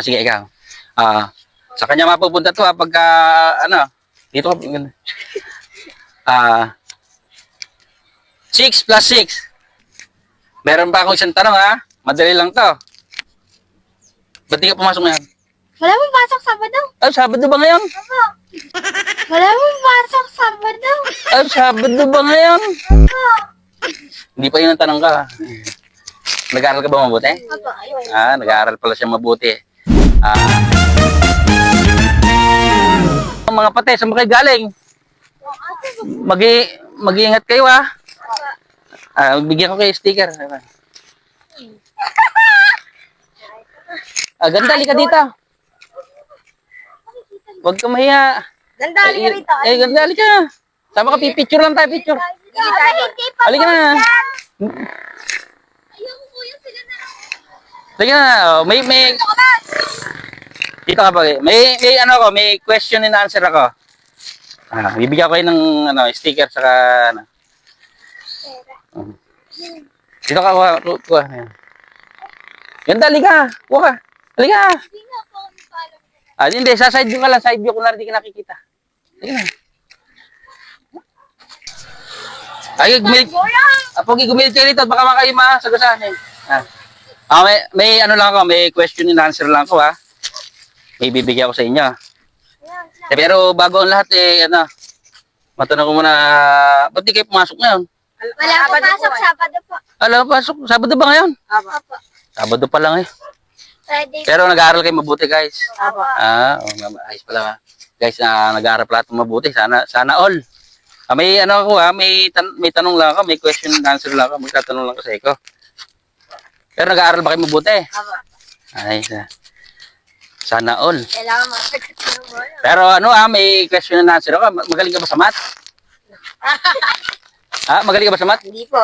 Sige, ikaw. Sa kanya mapupunta to pagka, ano, dito ka, 6 plus 6. Meron pa akong isang tanong ha. Madali lang to. Ba't di ka pumasok ngayon? Wala mong pasok Sabado. Sabado ba ngayon? Opo. Wala mong pasok Sabado. Sabado ba ngayon? Opo. Hindi pa yun ang tanong ka. Nag-aaral ka ba mabuti? Opo. Nag-aaral pala siya mabuti. Mga patay, saan ba kayo galing? Mag-iingat kayo ha. Bigyan ko kayo sticker. Ganda, halika dito. Huwag ka mahiya. Ganda, halika rito. Ganda, halika. Sama ka, picture lang tayo, picture. Halika na. Ayoko po yung sila na. Halika na. May dito ka pa. May question and answer ako. Bibigyan ko kayo ng sticker saka dito ka, kuha. Ganda, halika. Kuha ka. Halika. Hindi nga po ako nagpaalam. Hindi, sa side view ka lang. Side view kung hindi ka nakikita. Halika na. Gumilit kayo dito. Baka makayo masagusan. May ano lang ako. May question and answer lang ako ha. May bibigyan ko sa inyo. Pero bago ang lahat matanong ko muna, ba't di kayo pumasok ngayon? Wala po pasok Sabado po. Pasok. Sabado ba ngayon? Opo. Sabado pa lang eh. Friday. Pero nag-aaral kayo mabuti guys. Opo. Ayos pala. Guys, nag-aaral pala itong mabuti. Sana all. May may tanong lang ako. May question and answer lang ako. Magtatanong lang ko sa ikaw. Pero nag-aaral ba kayo mabuti? Opo. Ayos Sana all. Kailangan masagot ng bola. Pero may question and answer ako. Magaling ka ba sa math? Magaling ka ba sa math? Hindi po.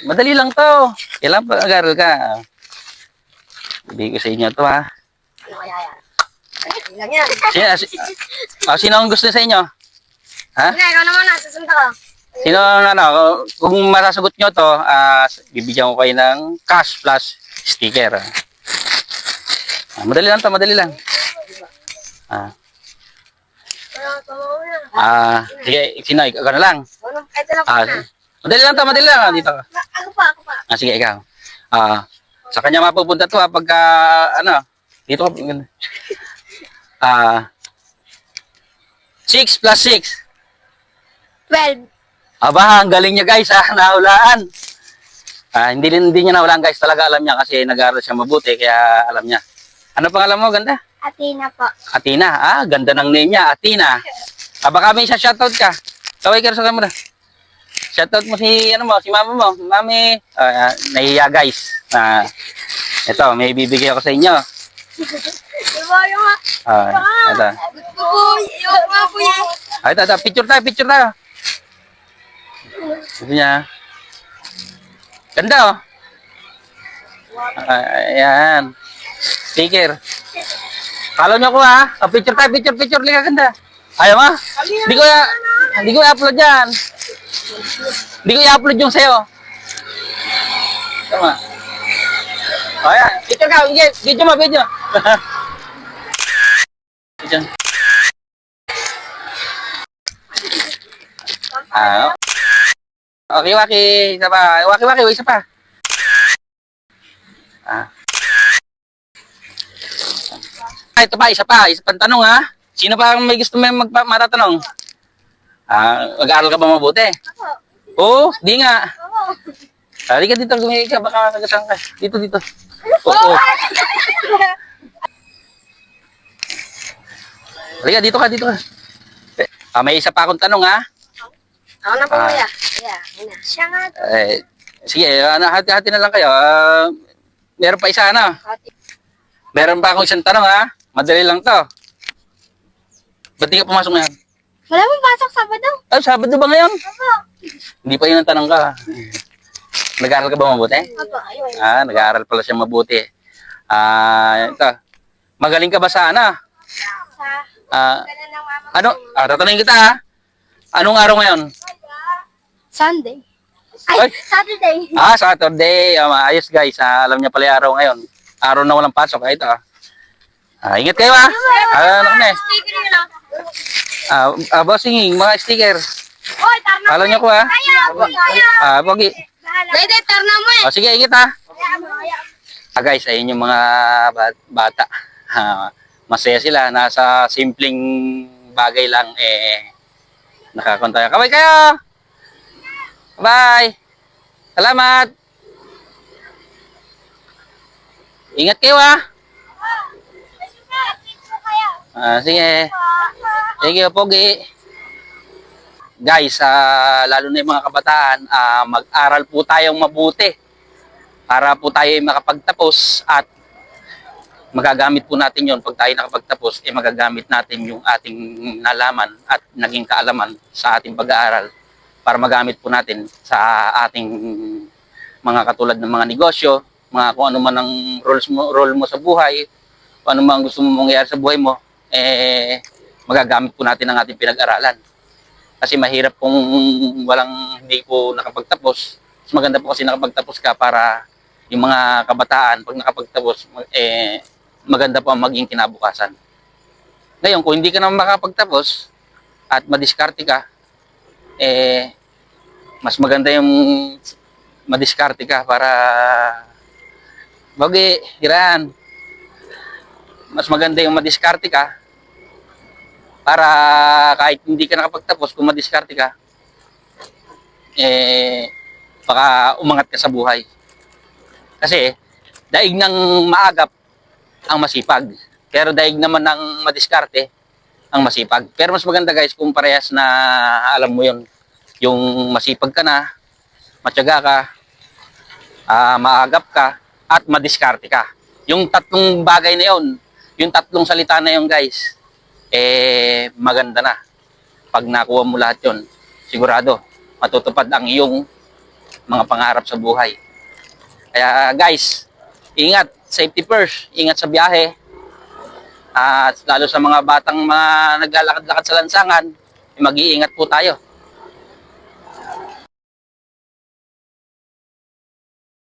Madali lang to. Kailangan pa nag-aaral ka. Ibigay ko sa inyo to ha. Ano kaya yan? Ilang yan? Sino ang gusto sa inyo? Ha? Hindi, ikaw naman na. Susunod ako. Sino kung masasagot nyo to, bibigyan ko kayo ng cash plus sticker. Madali lang to, madali lang. Sige, sino? Ikaw na lang. Ito na po na. Madali lang to, madali lang. Dito ka. Ako pa. Sige, ikaw. Sa kanya mapupunta to pagka, dito ka. 6 plus 6. 12. Aba, ang galing niya guys, nahulaan. Hindi niya nahulaan guys, talaga alam niya kasi nag-aaral siya mabuti, kaya alam niya. Ano pangalan mo, ganda? Athena po. Athena, ganda ng name niya, Athena. Baka may isa shoutout ka. Kaway ka sa camera. Shoutout mo si mama mo. Mami, nahiya guys. Ito, may bibigay ako sa inyo. Diba yung Ito. Ito, picture tayo. Ito niya. Ganda oh. Ayan. Sticker. Follow nyo ko ha. Picture tayo, picture. Liga ganda. Ayaw mo? Hindi ko i-upload yan. Hindi ko i-upload yung sayo. Tama. Ayan. Picture ka. Video mo. Video. Waki-waki. Isa pa. Waki-waki. Isa pa. Ito pa. Isa pang tanong ha. Sino pa ang may gusto may matatanong? Mag-aaral ka ba mabuti? Oo. Di nga. Halika dito. Gumigay ka. Baka nagasan ka. Dito. Oo. Halika dito ka. May isa pa akong tanong ha. Ako na po kuya. Siya nga. Sige, hati-hati na lang kayo. Meron pa isa Meron pa akong isang tanong ha. Madali lang to. Ba't di ka pumasok ngayon? Wala mong pasok Sabado. Sabado ba ngayon? Opo. Hindi pa yun ang tanong ka. Nag-aaral ka ba mabuti? Opo. Nag-aaral pala siya mabuti. Ito. Magaling ka ba sa tatanungin kita ha. Anong araw ngayon? Sunday. Ay, Saturday. Saturday. Ayos guys. Alam niya pala yung araw ngayon. Araw na walang pasok. Ito Ingat kayo ha. Ano na eh. Sticker yun ah. Bossing, mga sticker. Hoy, tarna Follow nyo ko ha. Pogi. Dede, tarna mo eh. Sige, ingat ha. Guys, ayun yung mga bata. Masaya sila. Nasa simpleng bagay lang nakakontayan. Kaway kayo! Bye! Salamat! Ingat kayo ha! Sige. Thank you, Pogi. Guys, lalo na yung mga kabataan, mag-aral po tayong mabuti para po tayo makapagtapos at magagamit po natin yon. Pag tayo nakapagtapos, magagamit natin yung ating nalaman at naging kaalaman sa ating pag-aaral para magamit po natin sa ating mga katulad ng mga negosyo, mga kung ano man ang role mo sa buhay, kung ano man gusto mo mangyari sa buhay mo, magagamit po natin ang ating pinag-aralan. Kasi mahirap kung hindi po nakapagtapos. Mas maganda po kasi nakapagtapos ka para yung mga kabataan, pag nakapagtapos, maganda po ang maging kinabukasan. Ngayon, kung hindi ka naman makapagtapos at madiskarte ka, mas maganda yung madiskarte ka para Bogi, Hiran. Mas maganda yung madiskarte ka para kahit hindi ka nakapagtapos, kung madiskarte ka, baka umangat ka sa buhay. Kasi, daig ng maagap ang masipag. Pero daig naman ng madiskarte ang masipag. Pero mas maganda guys kung parehas na alam mo yun. Yung masipag ka na, matyaga ka, maagap ka, at madiskarte ka. Yung tatlong bagay na yun, yung tatlong salita na yun guys, maganda na. Pag nakuha mo lahat yun, sigurado, matutupad ang iyong mga pangarap sa buhay. Kaya guys, ingat, safety first, ingat sa biyahe. At lalo sa mga batang mga naglalakad-lakad sa lansangan, mag-iingat po tayo.